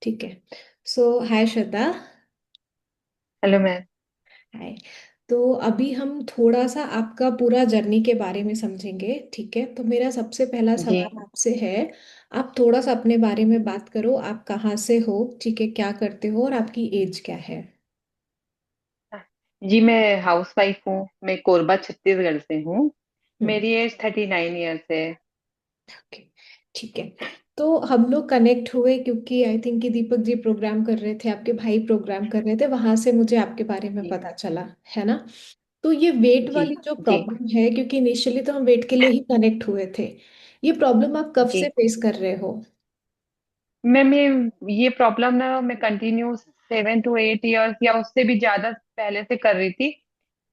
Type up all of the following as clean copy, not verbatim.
ठीक है। So hi Shraddha. Hello ma'am. Hi. तो अभी हम थोड़ा सा आपका पूरा जर्नी के बारे में समझेंगे, ठीक है? तो मेरा सबसे पहला जी। सवाल आपसे है, आप थोड़ा सा अपने बारे में बात करो। आप कहाँ से हो, ठीक है, क्या करते हो और आपकी एज क्या है? जी मैं हाउस वाइफ हूँ। मैं कोरबा छत्तीसगढ़ से हूँ। हम्म। मेरी एज 39 ईयर्स है। ओके, ठीक है। तो हम लोग कनेक्ट हुए क्योंकि आई थिंक कि दीपक जी प्रोग्राम कर रहे थे, आपके भाई प्रोग्राम कर रहे थे, वहां से मुझे आपके बारे में जी। पता चला, है ना? तो ये वेट जी। वाली जो जी। प्रॉब्लम है, क्योंकि इनिशियली तो हम वेट के लिए ही कनेक्ट हुए थे, ये प्रॉब्लम आप कब से जी फेस कर रहे हो? मैम, ये प्रॉब्लम ना मैं कंटिन्यू 7 to 8 इयर्स या उससे भी ज्यादा पहले से कर रही थी।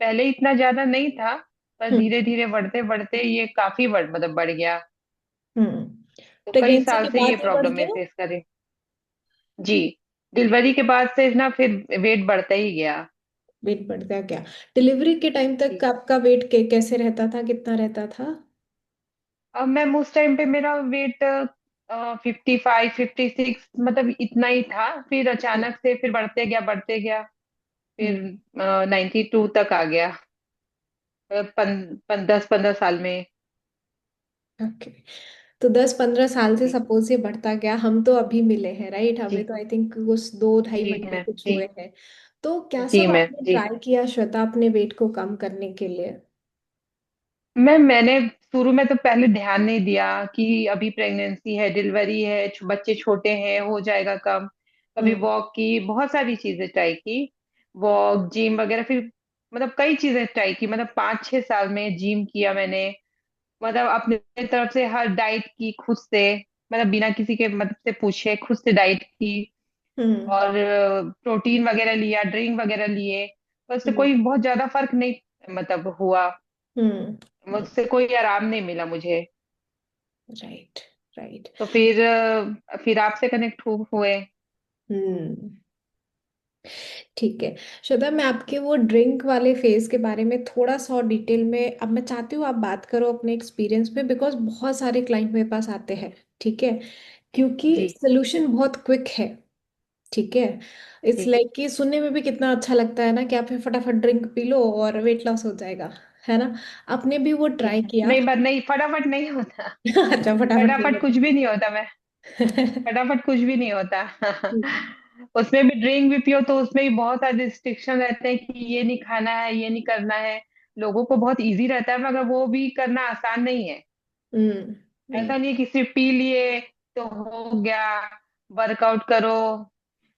पहले इतना ज्यादा नहीं था, पर हम्म। धीरे धीरे बढ़ते बढ़ते ये काफी बढ़ गया। हम्म। तो कई प्रेगनेंसी साल के से ये बाद ही बढ़ प्रॉब्लम मैं गया? फेस कर रही। जी। डिलीवरी के बाद से ना फिर वेट बढ़ता ही गया। वेट बढ़ता क्या? डिलीवरी के टाइम तक आपका वेट कैसे रहता था, कितना रहता था? अब मैम उस टाइम पे मेरा वेट 55 56 मतलब इतना ही था। फिर अचानक से फिर बढ़ते गया। हम्म। फिर 92 तक आ गया। 10 15 साल में। ओके। तो 10-15 साल से जी। सपोज ये बढ़ता गया, हम तो अभी मिले हैं, राइट? हमें जी। तो आई थिंक उस 2-2.5 महीने जी मैम। कुछ जी। हुए हैं। तो क्या जी सब मैम। आपने जी ट्राई किया श्वेता अपने वेट को कम करने के लिए? मैम, मैंने शुरू में तो पहले ध्यान नहीं दिया कि अभी प्रेगनेंसी है, डिलीवरी है, बच्चे छोटे हैं, हो जाएगा कम। कभी हम्म। वॉक की, बहुत सारी चीजें ट्राई की। वॉक, जिम वगैरह, फिर मतलब कई चीजें ट्राई की। मतलब 5 6 साल में जिम किया मैंने। मतलब अपने तरफ से हर डाइट की खुद से। मतलब बिना किसी के मदद से पूछे खुद से डाइट की। हम्म। और प्रोटीन वगैरह लिया, ड्रिंक वगैरह लिए। पर उससे हम्म। कोई बहुत ज्यादा फर्क नहीं मतलब हुआ। हम्म। मुझसे कोई आराम नहीं मिला मुझे। राइट। राइट। तो फिर आपसे कनेक्ट हुए। हम्म। ठीक है। श्रद्धा, मैं आपके वो ड्रिंक वाले फेज के बारे में थोड़ा सा और डिटेल में, अब मैं चाहती हूँ आप बात करो अपने एक्सपीरियंस पे, बिकॉज बहुत सारे क्लाइंट मेरे पास आते हैं, ठीक है? क्योंकि जी। सोल्यूशन बहुत क्विक है, ठीक है? It's ji. लाइक कि सुनने में भी कितना अच्छा लगता है ना कि आप फटाफट ड्रिंक पी लो और वेट लॉस हो जाएगा, है ना? आपने भी वो जी ट्राई किया? नहीं, पर नहीं, फटाफट नहीं होता। अच्छा, फटाफट नहीं फटाफट कुछ भी नहीं होता मैं। होता। फटाफट कुछ भी नहीं होता। उसमें भी ड्रिंक भी पियो तो उसमें भी बहुत सारे रिस्ट्रिक्शन रहते हैं कि ये नहीं खाना है, ये नहीं करना है। लोगों को बहुत इजी रहता है, मगर वो भी करना आसान नहीं है। नहीं। ऐसा नहीं है कि सिर्फ पी लिए तो हो गया। वर्कआउट करो,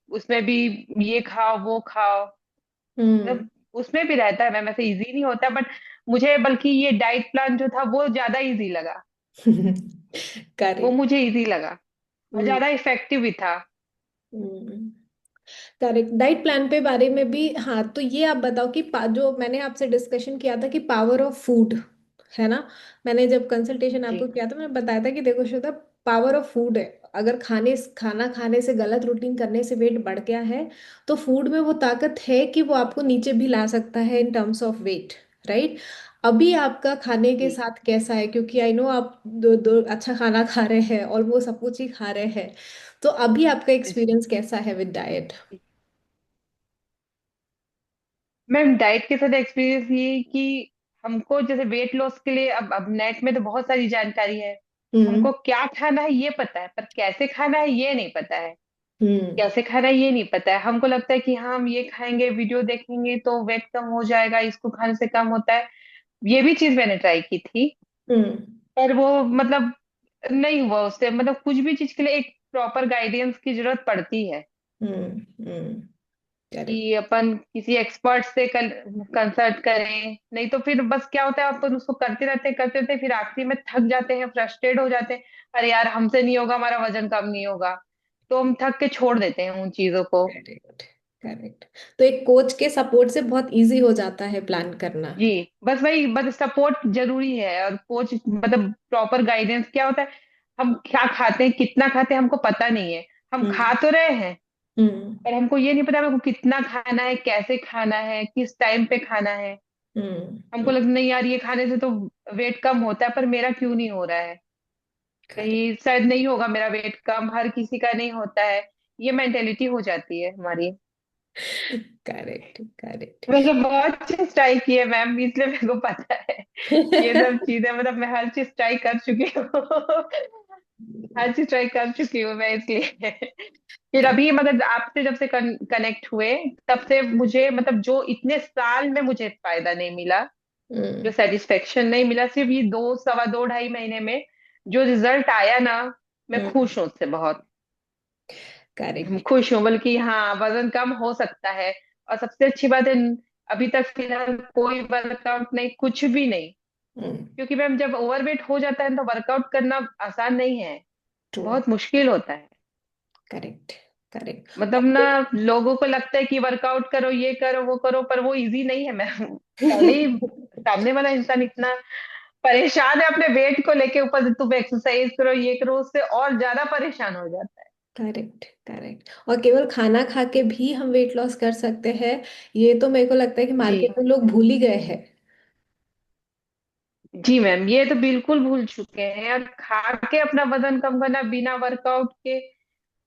उसमें भी ये खाओ वो खाओ। हम्म। मतलब उसमें भी रहता है मैम, ऐसे इजी नहीं होता। बट मुझे बल्कि ये डाइट प्लान जो था वो ज्यादा इजी लगा। वो करेक्ट। मुझे इजी लगा और हम्म। ज्यादा इफेक्टिव भी था। करेक्ट। डाइट प्लान पे बारे में भी, हाँ, तो ये आप बताओ कि जो मैंने आपसे डिस्कशन किया था कि पावर ऑफ फूड, है ना? मैंने जब कंसल्टेशन जी। आपको किया था, मैंने बताया था कि देखो श्वेता, पावर ऑफ फूड है। अगर खाना खाने से, गलत रूटीन करने से वेट बढ़ गया है, तो फूड में वो ताकत है कि वो आपको नीचे भी ला सकता है in terms of weight, right? अभी आपका खाने के जी। साथ कैसा है? क्योंकि आई नो आप दो दो अच्छा खाना खा रहे हैं, ऑलमोस्ट सब कुछ ही खा रहे हैं। तो अभी आपका एक्सपीरियंस कैसा है विद डाइट? जी मैम, डाइट के साथ एक्सपीरियंस ये है कि हमको जैसे वेट लॉस के लिए अब नेट में तो बहुत सारी जानकारी है। हम्म। हमको क्या खाना है ये पता है, पर कैसे खाना है ये नहीं पता है। हम्म। कैसे खाना है ये नहीं पता है। हमको लगता है कि हाँ, हम ये खाएंगे, वीडियो देखेंगे तो वेट कम हो जाएगा, इसको खाने से कम होता है। ये भी चीज मैंने ट्राई की थी। हम्म। पर वो मतलब नहीं हुआ उससे। मतलब कुछ भी चीज के लिए एक प्रॉपर गाइडेंस की जरूरत पड़ती है हम्म। करेक्ट। कि अपन किसी एक्सपर्ट से कंसल्ट करें। नहीं तो फिर बस क्या होता है, अपन उसको करते रहते फिर आखिरी में थक जाते हैं, फ्रस्ट्रेट हो जाते हैं। अरे यार, हमसे नहीं होगा, हमारा वजन कम नहीं होगा। तो हम थक के छोड़ देते हैं उन चीजों को। करेक्ट। करेक्ट। तो एक कोच के सपोर्ट से बहुत इजी हो जाता है प्लान करना। जी। बस वही, बस सपोर्ट जरूरी है। और कोच मतलब प्रॉपर गाइडेंस क्या होता है, हम क्या खाते हैं, कितना खाते हैं, हमको पता नहीं है। हम खा हम्म। तो रहे हैं, हम्म। पर हमको ये नहीं पता हमको कितना खाना है, कैसे खाना है, किस टाइम पे खाना है। हमको हम्म। लगता नहीं यार, ये खाने से तो वेट कम होता है, पर मेरा क्यों नहीं हो रहा है। करेक्ट। कहीं शायद नहीं होगा मेरा वेट कम, हर किसी का नहीं होता है। ये मेंटेलिटी हो जाती है हमारी। Correct correct. मैंने बहुत चीज ट्राई की है मैम, इसलिए मेरे को पता है ये सब चीजें, मतलब मैं हर चीज ट्राई कर चुकी हूँ। हर चीज ट्राई कर चुकी हूँ मैं, इसलिए फिर अभी मतलब आपसे जब से कनेक्ट हुए, तब से मुझे मतलब जो इतने साल में मुझे फायदा नहीं मिला, जो हम्म सेटिस्फेक्शन नहीं मिला, सिर्फ ये दो सवा दो ढाई महीने में जो रिजल्ट आया ना, मैं हम्म। खुश हूँ उससे बहुत। करेक्ट। खुश हूँ, बल्कि हाँ वजन कम हो सकता है। और सबसे अच्छी बात है, अभी तक फिलहाल कोई वर्कआउट नहीं, कुछ भी नहीं। हम्म। क्योंकि मैम जब ओवरवेट हो जाता है तो वर्कआउट करना आसान नहीं है, ट्रू। बहुत मुश्किल होता है। Correct correct. मतलब ना, लोगों को लगता है कि वर्कआउट करो, ये करो, वो करो, पर वो इजी नहीं है मैम। पहले ही सामने वाला इंसान इतना परेशान है अपने वेट को लेके, ऊपर से तुम एक्सरसाइज करो, ये करो, उससे और ज्यादा परेशान हो जाता है। Correct correct. और केवल खाना खा के भी हम वेट लॉस कर सकते हैं, ये तो मेरे को लगता है कि जी। मार्केट में लोग भूल ही गए हैं। जी मैम, ये तो बिल्कुल भूल चुके हैं। और खा के अपना वजन कम करना बिना वर्कआउट के,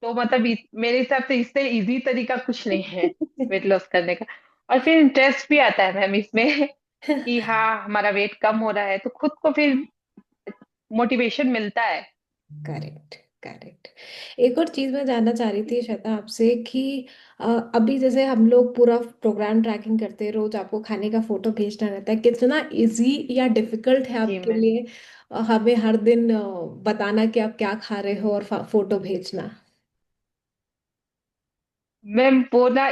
तो मतलब मेरे हिसाब से इससे इजी तरीका कुछ नहीं है वेट लॉस करने का। और फिर इंटरेस्ट भी आता है मैम इसमें कि हाँ हमारा वेट कम हो रहा है, तो खुद को फिर मोटिवेशन मिलता है। Correct correct. एक और चीज मैं जानना चाह रही थी श्वेता आपसे कि अभी जैसे हम लोग पूरा प्रोग्राम ट्रैकिंग करते हैं, रोज आपको खाने का फोटो भेजना रहता है, कितना इजी या डिफिकल्ट है जी आपके मैम। लिए हमें हर दिन बताना कि आप क्या खा रहे हो और फोटो भेजना। मैम वो ना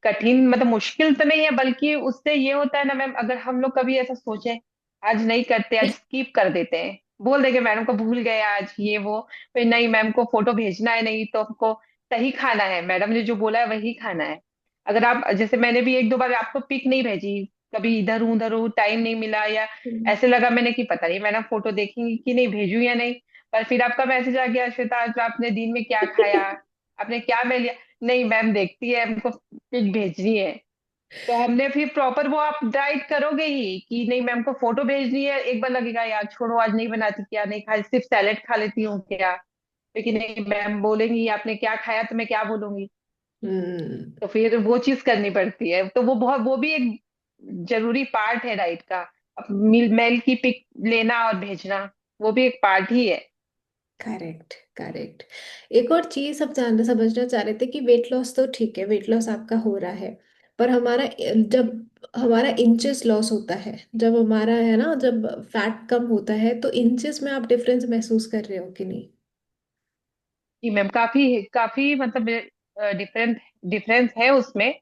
कठिन मतलब मुश्किल तो नहीं है, बल्कि उससे ये होता है ना मैम, अगर हम लोग कभी ऐसा सोचे आज नहीं करते, आज स्किप कर देते हैं, बोल देंगे मैडम को भूल गए आज ये वो, फिर नहीं मैम को फोटो भेजना है, नहीं तो हमको सही खाना है, मैडम ने जो बोला है वही खाना है। अगर आप जैसे मैंने भी एक दो बार आपको पिक नहीं भेजी, कभी इधर हूँ टाइम नहीं मिला, या हम्म ऐसे लगा मैंने कि पता नहीं मैडम फोटो देखेंगी कि नहीं, भेजू या नहीं, पर फिर आपका मैसेज आ गया, श्वेता आज आपने दिन में क्या खाया, आपने क्या में लिया, नहीं मैम देखती है, हमको पिक भेजनी है। तो हमने फिर प्रॉपर वो आप डाइट करोगे ही कि नहीं मैम को फोटो भेजनी है, एक बार लगेगा यार छोड़ो आज नहीं बनाती, क्या नहीं खा, सिर्फ सैलेड खा लेती हूँ क्या, लेकिन नहीं मैम बोलेंगी आपने क्या खाया तो मैं क्या बोलूंगी। हम्म। तो फिर वो चीज करनी पड़ती है, तो वो बहुत, वो भी एक जरूरी पार्ट है डाइट का। अब मेल की पिक लेना और भेजना, वो भी एक पार्ट ही है। Correct correct. एक और चीज सब जानना समझना चाह रहे थे कि वेट लॉस तो ठीक है, वेट लॉस आपका हो रहा है, पर हमारा जब हमारा इंचेस लॉस होता है, जब हमारा है ना, जब फैट कम होता है, तो इंचेस में आप डिफरेंस महसूस कर रहे हो कि नहीं? जी मैम, काफी काफी मतलब डिफरेंट डिफरेंस है उसमें।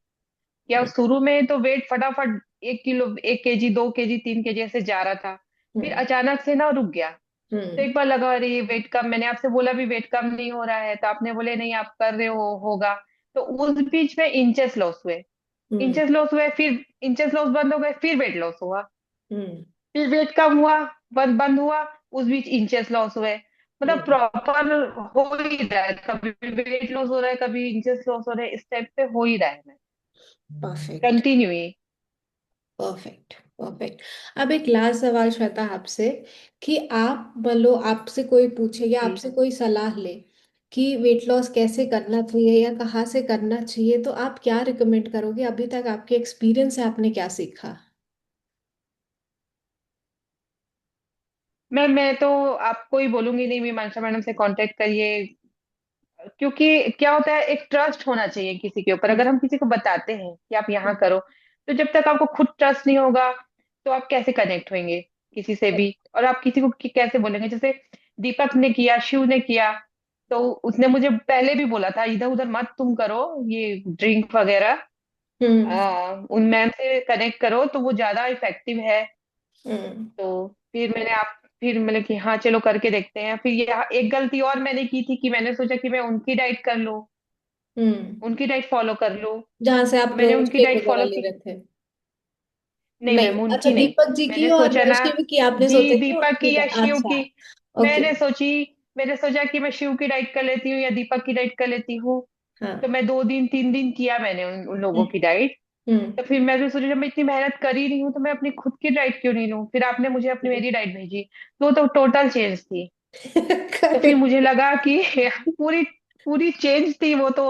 क्या हम्म शुरू में तो वेट फटाफट 1 किलो, 1 केजी, 2 केजी, 3 केजी ऐसे जा रहा था, फिर हम्म अचानक से ना रुक गया। तो हम्म एक बार लगा अरे ये वेट कम, मैंने आपसे बोला भी वेट कम नहीं हो रहा है, तो आपने बोले नहीं आप कर रहे हो, होगा। तो उस बीच में इंचेस लॉस हुए, हम्म इंचेस लॉस हुए, फिर इंचेस लॉस बंद हो गए, फिर वेट लॉस हुआ, हम्म फिर वेट कम हुआ, बंद बंद हुआ, उस बीच इंचेस लॉस हुए। मतलब हम्म। प्रॉपर हो ही रहा है, कभी वेट लॉस हो रहा है, कभी इंचेस लॉस हो रहा है, इस टाइप से हो ही रहा है, परफेक्ट कंटिन्यू ही। Perfect perfect. अब एक लास्ट सवाल श्वेता आपसे कि आप मान लो आपसे कोई पूछे या जी। आपसे कोई सलाह ले कि वेट लॉस कैसे करना चाहिए या कहाँ से करना चाहिए, तो आप क्या रिकमेंड करोगे? अभी तक आपके एक्सपीरियंस से आपने क्या सीखा? मैं तो आपको ही बोलूंगी, नहीं मीमांसा मैडम से कांटेक्ट करिए। क्योंकि क्या होता है, एक ट्रस्ट होना चाहिए किसी के ऊपर, हम्म अगर हम किसी को बताते हैं कि आप यहाँ करो, तो जब तक आपको खुद ट्रस्ट नहीं होगा, तो आप कैसे कनेक्ट होंगे किसी से भी, और आप किसी को कैसे बोलेंगे। जैसे दीपक ने किया, शिव ने किया, तो उसने मुझे पहले भी बोला था इधर उधर मत तुम करो ये ड्रिंक वगैरह, हम्म उन मैम से कनेक्ट करो तो वो ज्यादा इफेक्टिव है। हम्म तो फिर मैंने कि हाँ चलो करके देखते हैं। फिर यह एक गलती और मैंने की थी कि मैंने सोचा कि मैं उनकी डाइट कर लूं, हम्म। उनकी डाइट फॉलो कर लूं। जहाँ से तो आप मैंने उनकी शेक डाइट वगैरह फॉलो ले की, रहे थे? नहीं नहीं, मैम अच्छा, उनकी नहीं। दीपक जी की मैंने और सोचा ना, शिव की आपने जी सोचा कि दीपक उनकी की या शिव अच्छा। की, ओके। मैंने सोची, मैंने सोचा कि मैं शिव की डाइट कर लेती हूँ या दीपक की डाइट कर लेती हूँ। तो हाँ। मैं 2 दिन 3 दिन किया मैंने उन लोगों हम्म की डाइट। हम्म। तो फिर मैं भी सोची जब मैं इतनी मेहनत कर ही रही हूँ तो मैं अपनी खुद की डाइट क्यों नहीं लूं, फिर आपने मुझे अपनी मेरी डाइट भेजी, तो टोटल चेंज थी। तो फिर करेक्ट। मुझे लगा कि पूरी पूरी चेंज थी वो तो।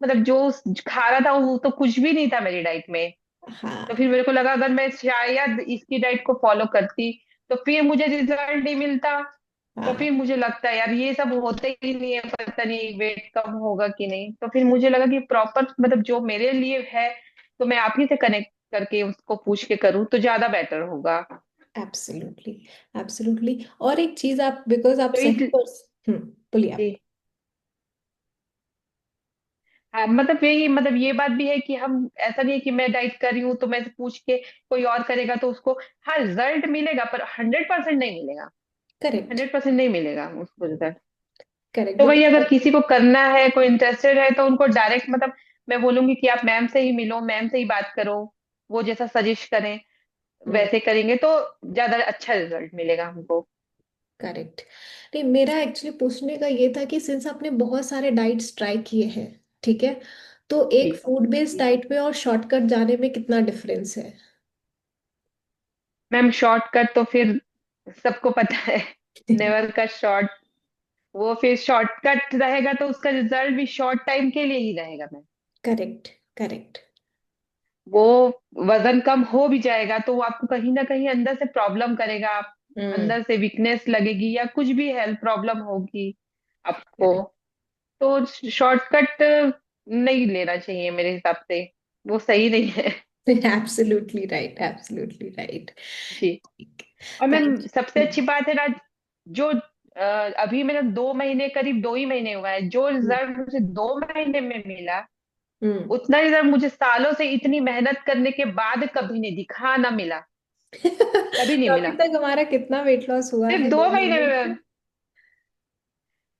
मतलब जो खा रहा था वो तो कुछ भी नहीं था मेरी डाइट में। तो फिर हाँ। मेरे को लगा अगर मैं शायद इसकी डाइट को फॉलो करती तो फिर मुझे रिजल्ट नहीं मिलता। तो हाँ। फिर मुझे लगता है यार ये सब होते ही नहीं है, पता नहीं वेट कम होगा कि नहीं। तो फिर मुझे लगा कि प्रॉपर मतलब जो मेरे लिए है तो मैं आप ही से कनेक्ट करके उसको पूछ के करूँ तो ज्यादा बेटर होगा। एब्सोल्युटली। एब्सोल्युटली। और एक चीज आप, बिकॉज आप तो सही इस पर्स बोलिए आप। जी हाँ, मतलब यही मतलब ये बात भी है कि हम ऐसा नहीं है कि मैं डाइट कर रही हूँ तो मैं से पूछ के कोई और करेगा तो उसको हाँ रिजल्ट मिलेगा पर 100% नहीं मिलेगा। करेक्ट। 100% नहीं मिलेगा उसको रिजल्ट। करेक्ट तो वही अगर बिकॉज किसी को करना है कोई इंटरेस्टेड है तो उनको डायरेक्ट मतलब मैं बोलूंगी कि आप मैम से ही मिलो, मैम से ही बात करो। वो जैसा सजेस्ट करें वैसे करेंगे तो ज्यादा अच्छा रिजल्ट मिलेगा हमको। करेक्ट। नहीं, मेरा एक्चुअली पूछने का ये था कि सिंस आपने बहुत सारे डाइट्स ट्राई किए हैं, ठीक है, तो जी एक फूड बेस्ड जी डाइट में और शॉर्टकट जाने में कितना डिफरेंस है? मैम शॉर्टकट तो फिर सबको पता है। नेवर का शॉर्ट। वो फिर शॉर्टकट रहेगा तो उसका रिजल्ट भी शॉर्ट टाइम के लिए ही रहेगा मैम। करेक्ट। करेक्ट। वो वजन कम हो भी जाएगा तो वो आपको कहीं ना कहीं अंदर से प्रॉब्लम करेगा। आप हम्म। अंदर से वीकनेस लगेगी या कुछ भी हेल्थ प्रॉब्लम होगी आपको। करेक्ट। तो शॉर्टकट नहीं लेना चाहिए मेरे हिसाब से। वो सही नहीं है। Absolutely right, absolutely right. जी। और मैम थैंक सबसे यू। अच्छी बात है ना जो अभी मेरा 2 महीने करीब 2 ही महीने हुआ है जो रिजल्ट मुझे 2 महीने में मिला हम्म। उतना रिजल्ट मुझे सालों से इतनी मेहनत करने के बाद कभी नहीं दिखा ना मिला। कभी नहीं तो अभी मिला। तक हमारा कितना वेट लॉस हुआ सिर्फ है दो दो महीने महीने में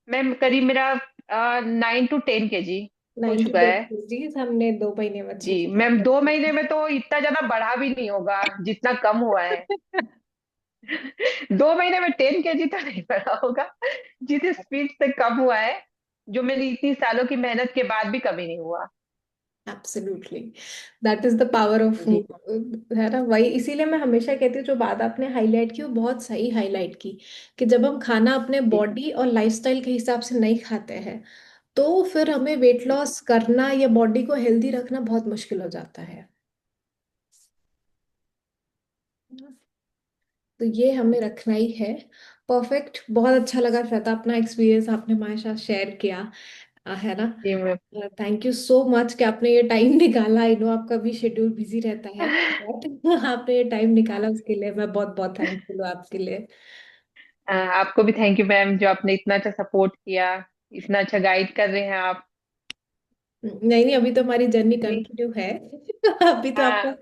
मैम करीब मेरा 9 to 10 kg हो 9 to चुका 10 है। केजीज हमने 2 महीने में जी अचीव किया मैम है। 2 महीने में तो इतना ज्यादा बढ़ा भी नहीं होगा जितना कम हुआ है। 2 महीने में 10 kg तो नहीं बढ़ा होगा जितनी स्पीड से कम हुआ है जो मेरी इतनी सालों की मेहनत के बाद भी कभी नहीं हुआ। Absolutely. That is the power of जी फूड, है ना? वही इसीलिए मैं हमेशा कहती हूँ, जो बात आपने हाईलाइट की वो बहुत सही हाईलाइट की, कि जब हम खाना अपने जी बॉडी और लाइफस्टाइल के हिसाब से नहीं खाते हैं, तो फिर हमें वेट लॉस करना या बॉडी को हेल्दी रखना बहुत मुश्किल हो जाता है। तो ये हमें रखना ही है। परफेक्ट। बहुत अच्छा लगा श्वेता, अपना एक्सपीरियंस आपने हमारे साथ शेयर किया, है ना? जी ma'am. Thank you so much कि आपने ये टाइम निकाला। आई नो आपका भी शेड्यूल बिजी रहता है, बट आपने ये टाइम निकाला, उसके लिए मैं बहुत बहुत थैंकफुल हूँ आपके लिए। आपको भी थैंक यू मैम जो आपने इतना अच्छा सपोर्ट किया। इतना अच्छा गाइड कर रहे हैं आप। नहीं नहीं, अभी तो हमारी जर्नी जी कंटिन्यू है। अभी तो हाँ। आपका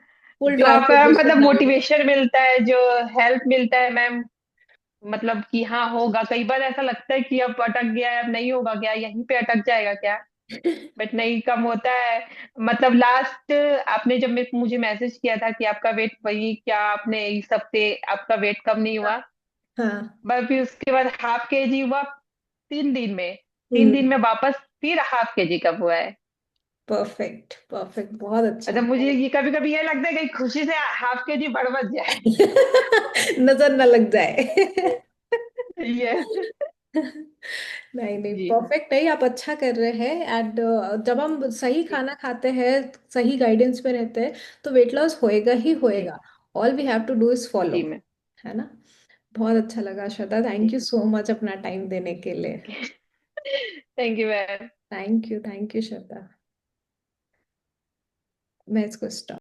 फुल जो आप मतलब ट्रांसफॉर्मेशन आएगा। मोटिवेशन मिलता है जो हेल्प मिलता है मैम। मतलब कि हाँ होगा कई बार ऐसा लगता है कि अब अटक गया है अब नहीं होगा क्या यहीं पे अटक जाएगा क्या। बट नहीं कम होता है। मतलब लास्ट आपने जब मुझे मैसेज किया था कि आपका वेट वही क्या आपने इस हफ्ते आपका वेट कम नहीं हुआ। हाँ। बट फिर उसके बाद ½ kg हुआ 3 दिन में। तीन हम्म। दिन में वापस फिर ½ kg कम हुआ है। परफेक्ट, परफेक्ट, बहुत अच्छा। मतलब मुझे ये कभी कभी ये लगता है कि खुशी से ½ kg बढ़ मत जाए। नजर न लग जाए। ये नहीं नहीं, जी परफेक्ट नहीं, आप अच्छा कर रहे हैं। एंड जब हम सही जी खाना खाते हैं, सही गाइडेंस पे रहते हैं, तो वेट लॉस होएगा ही जी होएगा। All we have to do is follow, जी मैम। है ना? बहुत अच्छा लगा श्वेता, थैंक जी यू सो मच अपना टाइम देने के लिए। Thank you ma'am. Thank you, thank you Shweta. मैं इसको स्टॉप